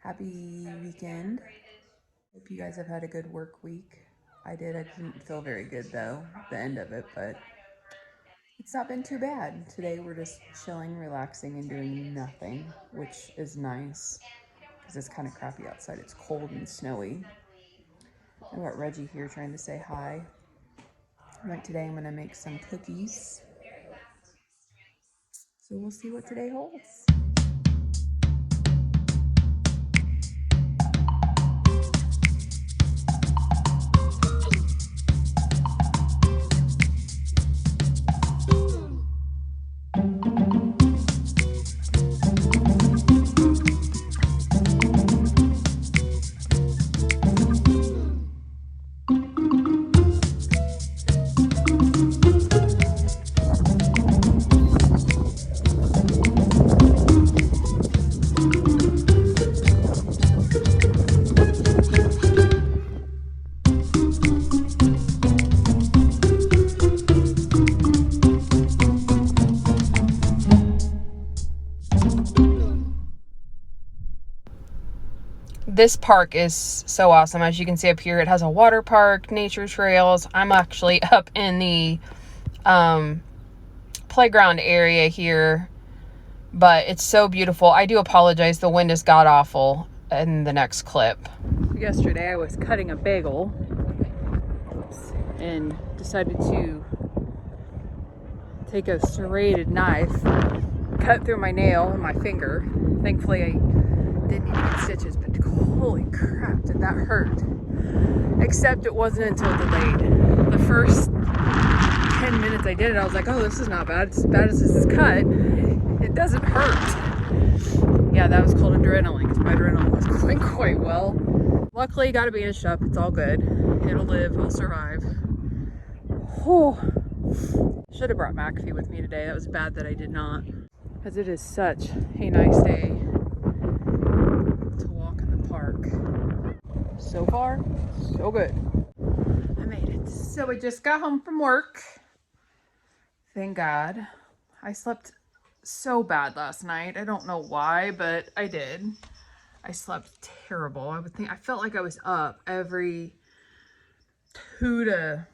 Happy weekend. Hope you guys have had a good work week. I did. I didn't feel very good though, the end of it, but it's not been too bad. Today we're just chilling, relaxing, and doing nothing, which is nice because it's kind of crappy outside. It's cold and snowy. I've got Reggie here trying to say hi. Right, today I'm going to make some cookies. So we'll see what today holds. This park is so awesome. As you can see up here, it has a water park, nature trails. I'm actually up in the playground area here, but it's so beautiful. I do apologize. The wind is god awful in the next clip. Yesterday I was cutting a bagel and decided to take a serrated knife, cut through my nail and my finger. Thankfully I didn't even get stitches, but holy crap, did that hurt. Except it wasn't until delayed. The first 10 minutes I did it, I was like, oh, this is not bad. It's as bad as this is cut. It doesn't hurt. Yeah, that was called adrenaline, because my adrenaline was going quite well. Luckily, got it bandaged up. It's all good. It'll live. It'll survive. Oh, should have brought McAfee with me today. That was bad that I did not, because it is such a nice day to walk in the park. So far, so good. I made it. So I just got home from work. Thank God. I slept so bad last night. I don't know why, but I did. I slept terrible. I felt like I was up every 2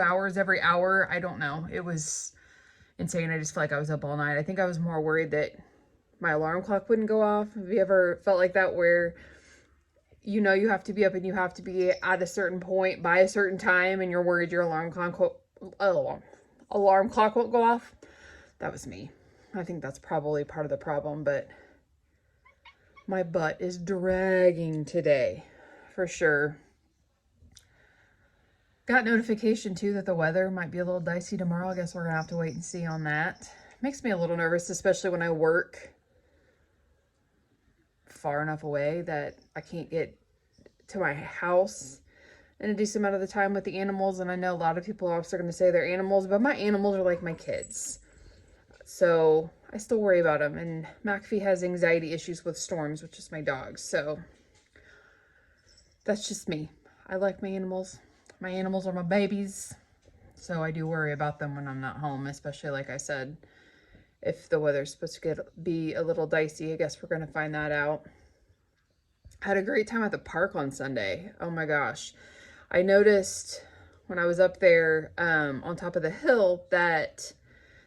hours, every hour. I don't know. It was insane. I just felt like I was up all night. I think I was more worried that my alarm clock wouldn't go off. Have you ever felt like that, where you know you have to be up and you have to be at a certain point by a certain time and you're worried your alarm clock won't go off? That was me. I think that's probably part of the problem, but my butt is dragging today for sure. Got notification too that the weather might be a little dicey tomorrow. I guess we're gonna have to wait and see on that. Makes me a little nervous, especially when I work far enough away that I can't get to my house in a decent amount of the time with the animals. And I know a lot of people are also going to say they're animals, but my animals are like my kids. So I still worry about them. And McAfee has anxiety issues with storms, which is my dog. So that's just me. I like my animals. My animals are my babies. So I do worry about them when I'm not home, especially like I said, if the weather's supposed to be a little dicey. I guess we're going to find that out. Had a great time at the park on Sunday. Oh my gosh. I noticed when I was up there on top of the hill that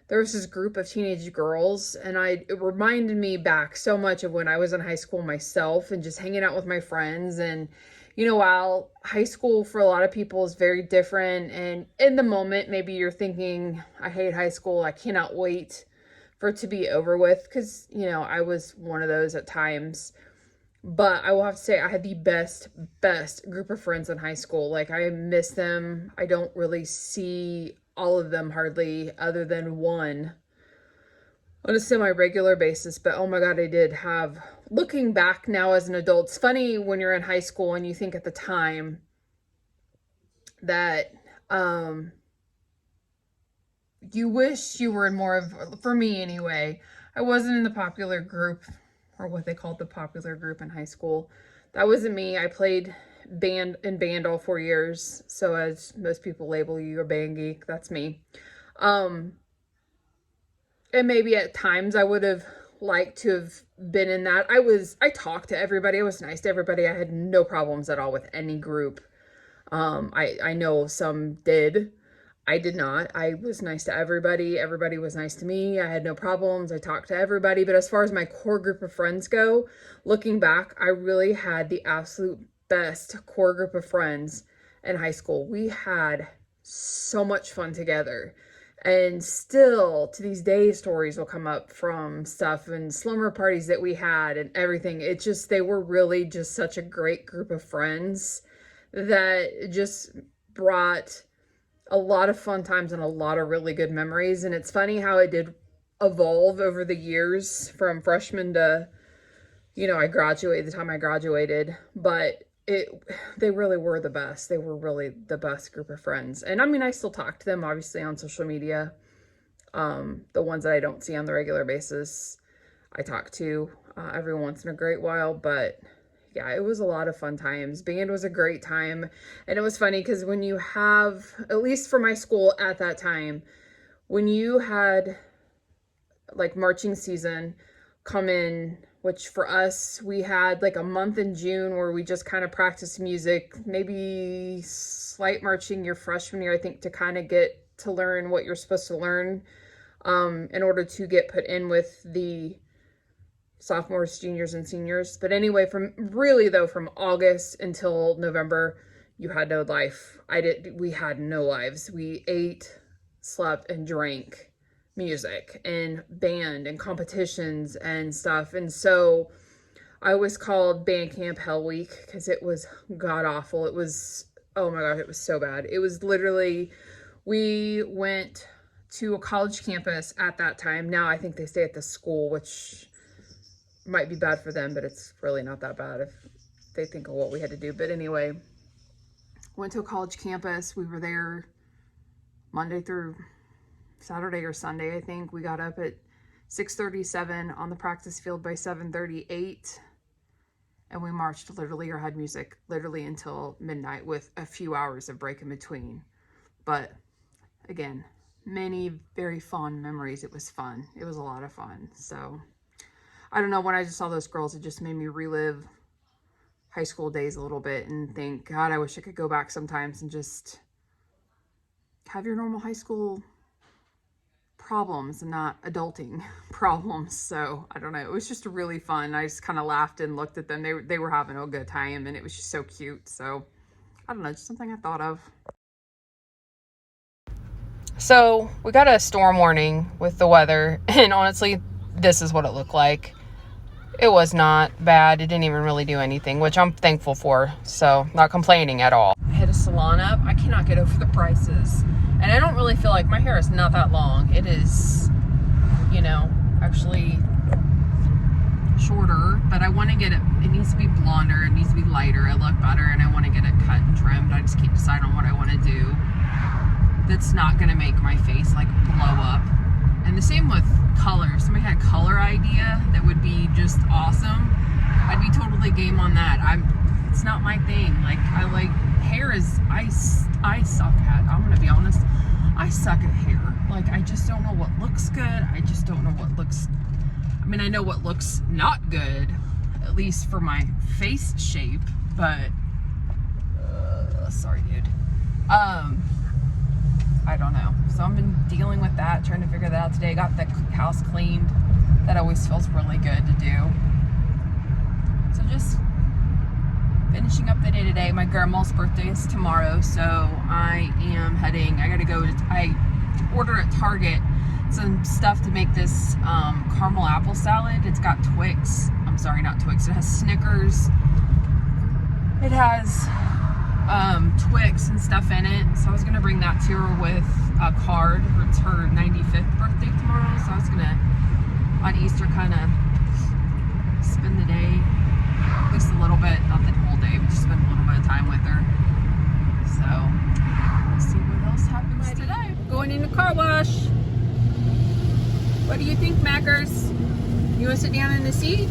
there was this group of teenage girls, and it reminded me back so much of when I was in high school myself and just hanging out with my friends. And you know, while high school for a lot of people is very different, and in the moment maybe you're thinking, I hate high school, I cannot wait for it to be over with, because you know, I was one of those at times. But I will have to say I had the best group of friends in high school. Like, I miss them. I don't really see all of them hardly, other than one, on a semi-regular basis. But oh my God, I did have, looking back now as an adult, it's funny when you're in high school and you think at the time that you wish you were in more of, for me anyway, I wasn't in the popular group, or what they called the popular group in high school. That wasn't me. I played band all 4 years. So as most people label you a band geek, that's me. And maybe at times I would have like to have been in that. I talked to everybody. I was nice to everybody. I had no problems at all with any group. I know some did. I did not. I was nice to everybody. Everybody was nice to me. I had no problems. I talked to everybody. But as far as my core group of friends go, looking back, I really had the absolute best core group of friends in high school. We had so much fun together. And still, to these days, stories will come up from stuff and slumber parties that we had and everything. It just, they were really just such a great group of friends that just brought a lot of fun times and a lot of really good memories. And it's funny how it did evolve over the years from freshman to, you know, the time I graduated, but they really were the best. They were really the best group of friends. And I mean, I still talk to them, obviously, on social media. The ones that I don't see on the regular basis, I talk to every once in a great while. But yeah, it was a lot of fun times. Band was a great time. And it was funny because when you have, at least for my school at that time, when you had like marching season come in, which for us, we had like a month in June where we just kind of practiced music, maybe slight marching your freshman year, I think, to kind of get to learn what you're supposed to learn in order to get put in with the sophomores, juniors, and seniors. But anyway, from August until November, you had no life. We had no lives. We ate, slept, and drank music and band and competitions and stuff. And so I was called Band Camp Hell Week because it was god awful. It was, oh my gosh, it was so bad. It was literally, we went to a college campus at that time. Now I think they stay at the school, which might be bad for them, but it's really not that bad if they think of what we had to do. But anyway, went to a college campus. We were there Monday through Saturday or Sunday, I think. We got up at 6:37 on the practice field by 7:38, and we marched literally, or had music literally until midnight with a few hours of break in between. But again, many very fond memories. It was fun. It was a lot of fun. So I don't know, when I just saw those girls, it just made me relive high school days a little bit and think, God, I wish I could go back sometimes and just have your normal high school problems and not adulting problems. So I don't know, it was just really fun. I just kind of laughed and looked at them. They were having a good time, and it was just so cute. So I don't know, just something I thought of. So we got a storm warning with the weather, and honestly, this is what it looked like. It was not bad. It didn't even really do anything, which I'm thankful for. So not complaining at all. I hit a salon up. I cannot get over the prices. And I don't really feel like, my hair is not that long. It is, you know, actually shorter, but I want to get it needs to be blonder, it needs to be lighter, I look better, and I want to get it cut and trimmed. I just can't decide on what I want to do that's not going to make my face like blow up. And the same with color. If somebody had a color idea that would be just awesome, I'd be totally game on that. It's not my thing. Like, I like, hair is, I suck at, I'm gonna be honest, I suck at hair. Like, I just don't know what looks good. I just don't know what looks, I mean, I know what looks not good, at least for my face shape, but, sorry, dude. I don't know. So I've been dealing with that, trying to figure that out today. Got the house cleaned. That always feels really good to do. So just finishing up the day today. My grandma's birthday is tomorrow, so I am heading. I gotta go. I order at Target some stuff to make this caramel apple salad. It's got Twix. I'm sorry, not Twix. It has Snickers. It has Twix and stuff in it. So I was gonna bring that to her with a card. It's her 95th birthday tomorrow. So I was gonna, on Easter, kind of spend the day, at least a little bit, not the whole day, but just spend a little bit of time with her. So let's see what else happens today. Going in the car wash. What do you think, Mackers? You want to sit down in the seat?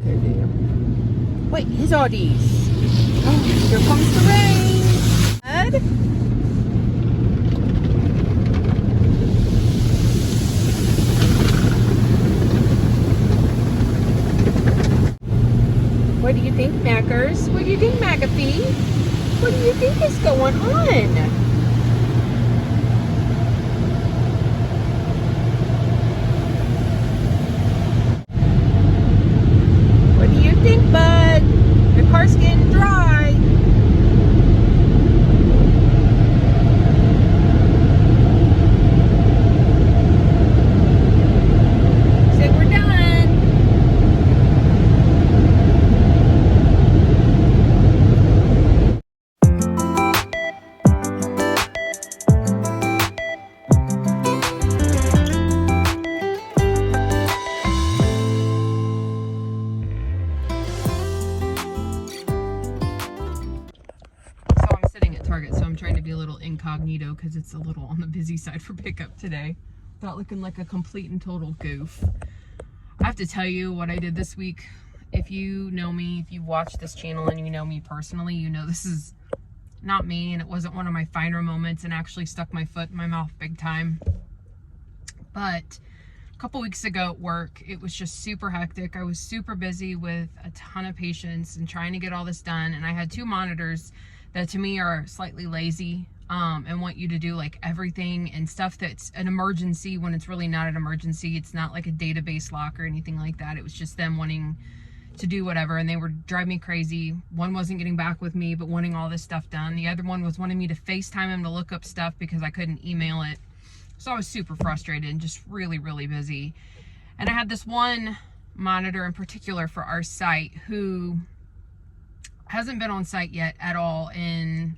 Okay, damn. Wait, his are these? Oh, here comes the rain. Ed? suckers. What do you think, McAfee? What do you think is going on? What do you think, bud? Your car's getting dry. Say we're done. Target, so I'm trying to be a little incognito because it's a little on the busy side for pickup today without looking like a complete and total goof. I have to tell you what I did this week. If you know me, if you've watched this channel and you know me personally, you know this is not me and it wasn't one of my finer moments and actually stuck my foot in my mouth big time. But a couple weeks ago at work, it was just super hectic. I was super busy with a ton of patients and trying to get all this done, and I had 2 monitors that to me are slightly lazy and want you to do like everything and stuff that's an emergency when it's really not an emergency. It's not like a database lock or anything like that. It was just them wanting to do whatever, and they were driving me crazy. One wasn't getting back with me but wanting all this stuff done. The other one was wanting me to FaceTime him to look up stuff because I couldn't email it. So I was super frustrated and just really, really busy. And I had this one monitor in particular for our site who hasn't been on site yet at all in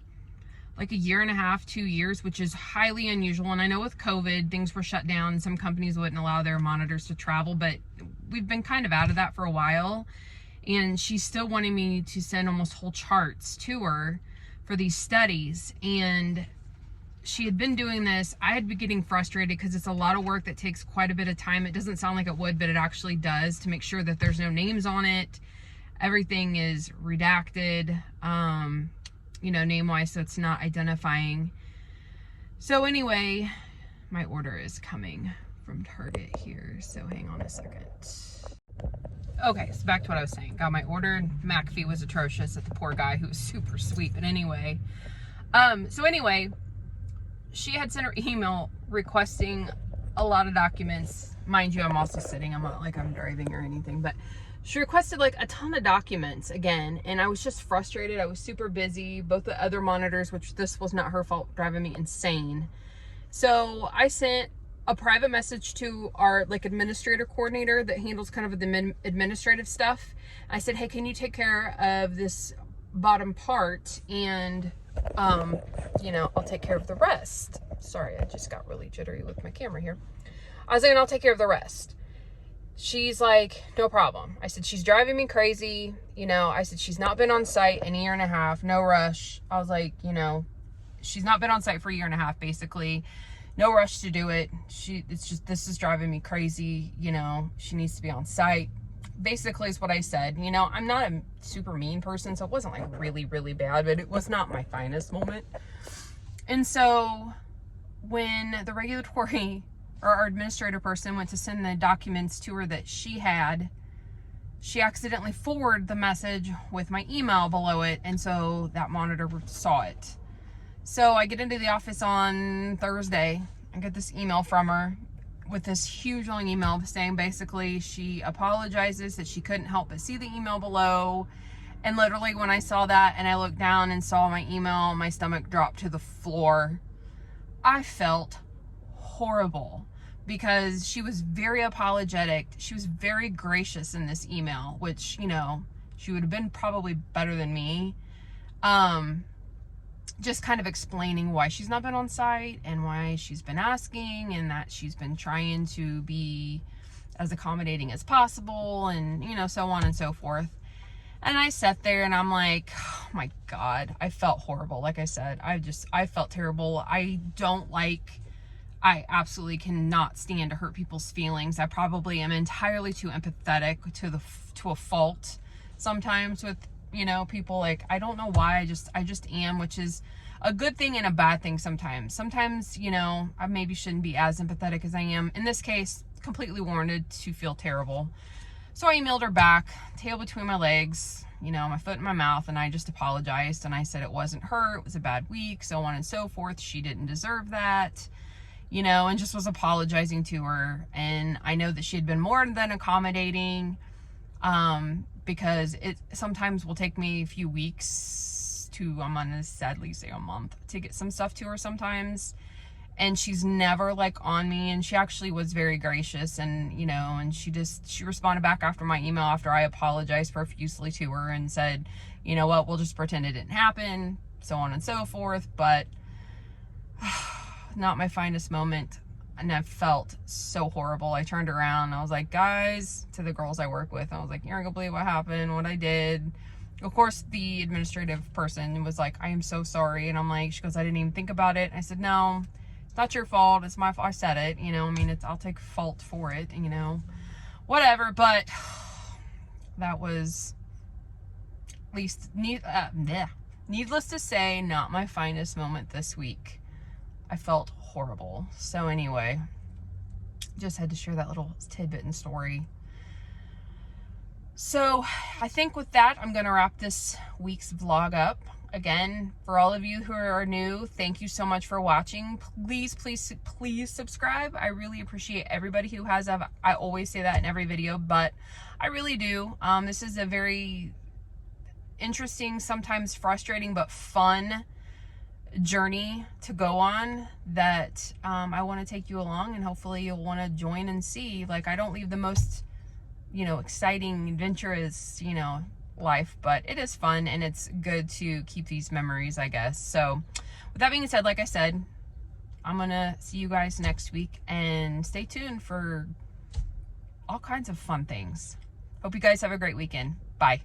like a year and a half, 2 years, which is highly unusual. And I know with COVID, things were shut down and some companies wouldn't allow their monitors to travel, but we've been kind of out of that for a while. And she's still wanting me to send almost whole charts to her for these studies. And she had been doing this. I had been getting frustrated because it's a lot of work that takes quite a bit of time. It doesn't sound like it would, but it actually does, to make sure that there's no names on it. Everything is redacted, you know, name-wise, so it's not identifying. So anyway, my order is coming from Target here, so hang on a second. Okay, so back to what I was saying. Got my order, and McAfee was atrocious at the poor guy who was super sweet, but anyway. So anyway, she had sent her email requesting a lot of documents. Mind you, I'm also sitting, I'm not like I'm driving or anything, but she requested like a ton of documents again, and I was just frustrated. I was super busy. Both the other monitors, which this was not her fault, driving me insane. So I sent a private message to our like administrator coordinator that handles kind of the administrative stuff. I said, hey, can you take care of this bottom part, and you know, I'll take care of the rest. Sorry, I just got really jittery with my camera here. I was like, I'll take care of the rest. She's like, no problem. I said, she's driving me crazy. You know, I said, she's not been on site in a year and a half. No rush. I was like, you know, she's not been on site for a year and a half, basically. No rush to do it. It's just, this is driving me crazy. You know, she needs to be on site. Basically is what I said. You know, I'm not a super mean person, so it wasn't like really, really bad, but it was not my finest moment. And so when the regulatory or our administrator person went to send the documents to her that she accidentally forwarded the message with my email below it, and so that monitor saw it. So I get into the office on Thursday. I get this email from her with this huge long email saying basically she apologizes that she couldn't help but see the email below. And literally when I saw that and I looked down and saw my email, my stomach dropped to the floor. I felt horrible because she was very apologetic. She was very gracious in this email, which, you know, she would have been probably better than me. Just kind of explaining why she's not been on site and why she's been asking, and that she's been trying to be as accommodating as possible, and, you know, so on and so forth. And I sat there and I'm like, oh my God, I felt horrible. Like I said, I felt terrible. I absolutely cannot stand to hurt people's feelings. I probably am entirely too empathetic to a fault sometimes with, you know, people. Like, I don't know why, I just am, which is a good thing and a bad thing sometimes. Sometimes, you know, I maybe shouldn't be as empathetic as I am. In this case, completely warranted to feel terrible. So I emailed her back, tail between my legs, you know, my foot in my mouth, and I just apologized. And I said it wasn't her, it was a bad week, so on and so forth. She didn't deserve that, you know, and just was apologizing to her. And I know that she had been more than accommodating, because it sometimes will take me a few weeks to, I'm gonna sadly say a month, to get some stuff to her sometimes. And she's never like on me, and she actually was very gracious, and you know, and she responded back after my email after I apologized profusely to her and said, you know what, we'll just pretend it didn't happen, so on and so forth. But not my finest moment, and I felt so horrible. I turned around, I was like, guys, to the girls I work with, I was like, you're not gonna believe what happened, what I did. Of course, the administrative person was like, I am so sorry. And I'm like, she goes, I didn't even think about it. And I said, no, it's not your fault, it's my fault. I said it, you know, I mean, I'll take fault for it, you know, whatever. But that was, at least, needless to say, not my finest moment this week. I felt horrible. So anyway, just had to share that little tidbit and story. So I think with that, I'm going to wrap this week's vlog up. Again, for all of you who are new, thank you so much for watching. Please, please, please subscribe. I really appreciate everybody who has. I always say that in every video, but I really do. This is a very interesting, sometimes frustrating, but fun journey to go on that I want to take you along, and hopefully you'll want to join and see. Like, I don't leave the most, you know, exciting, adventurous, you know, life, but it is fun, and it's good to keep these memories, I guess. So with that being said, like I said, I'm gonna see you guys next week, and stay tuned for all kinds of fun things. Hope you guys have a great weekend. Bye.